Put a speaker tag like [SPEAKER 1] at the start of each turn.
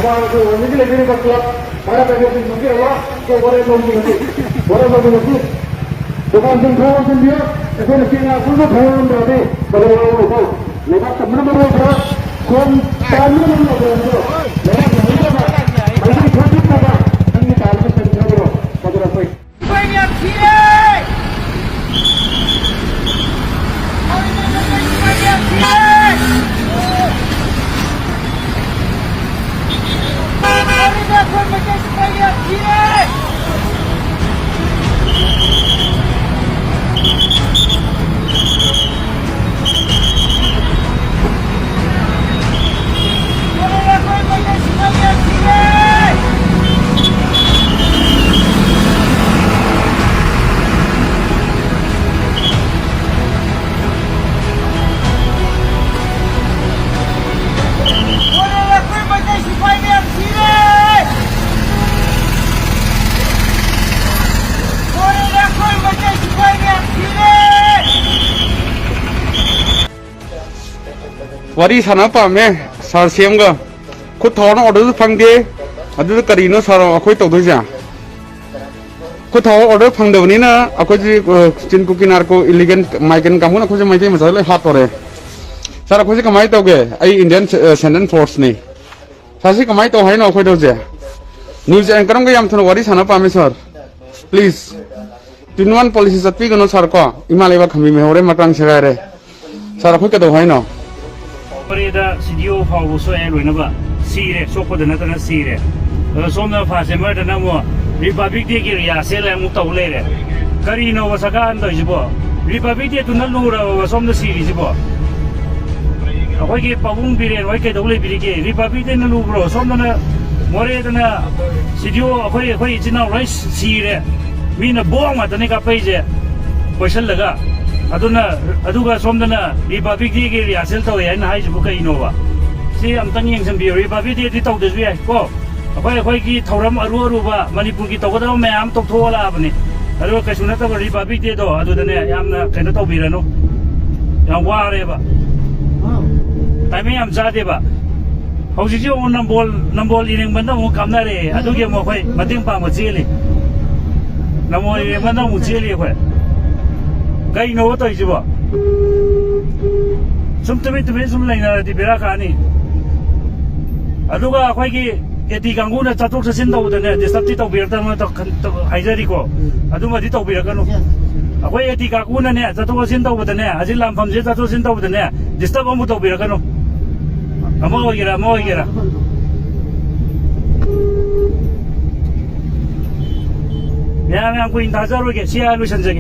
[SPEAKER 1] Ada ini lagi ni klub. Mana bagi mungkin Allah. So boleh mungkin nanti. Boleh nanti. Bukan tinggal dia. Itu nanti aku tu phone berarti. Boleh boleh. Lepas teman berapa? Kon tamu mana berapa? Lepas ni apa? Masih khusus apa? Ini tamu sendiri berapa? Berapa?
[SPEAKER 2] Banyak Sirey. Banyak Sirey. Hari dah pun macam banyak Sirey.
[SPEAKER 3] Wari sana pa me sar siam ga khut thor na order phang de adu kari no sar akhoi to doi ja khut thor order phang de ni na akhoi ji chin ku kinar ko illegal migrant kam na khoi mai ma le hat tore sar akhoi ji kamai to ge ai Indian Sentence Force ni sasi kamai to hai no akhoi to je news anchor ga yam thon wari sana pa me sir please tinwan policy satpi ga no sar ko imale ba khami me hore matang segai re sar akhoi ka to hai no
[SPEAKER 4] Pereda sidio fau so e loina ba sire so ko dana tana sire so na fa se ma dana mo Republic Day ki ya se la mu tau le re kari no wa saka an doi jibo Republic Day tu na lu ra wa som na siri jibo ko ki pabung bi re wa ke dole bi ki Republic Day na lu bro som na more dana sidio ko jina rice sire mi na bong ma tane ka pe je question laga aduna aduga somdana Republic Day ki riasel to yan hai ju ka inova si am tan yeng sambi Republic Day di to de zui ko akhoi ki thoram aru ba manipur ki to da me am to thola abni aro ka suna to Republic Day do adudane yamna kaina to birano yam ware ba time yam jade ba hauji ji on nambol iring banda mo kamna re aduge mo khoi mating pa mo chili namo ye banda mo chili khoi Kay no to ijibo sumtumi sum laina di berakani aduga akhoi ki eti ganguna chatuk sasin do dane disapti to birta ma to haijari ko aduma di to birakanu akhoi eti ganguna ne chatuk sasin do dane ajil lam pham je chatuk sasin do dane disturb amu to birakanu amo gira ya me ang ko indajaroge siya lu sanjagi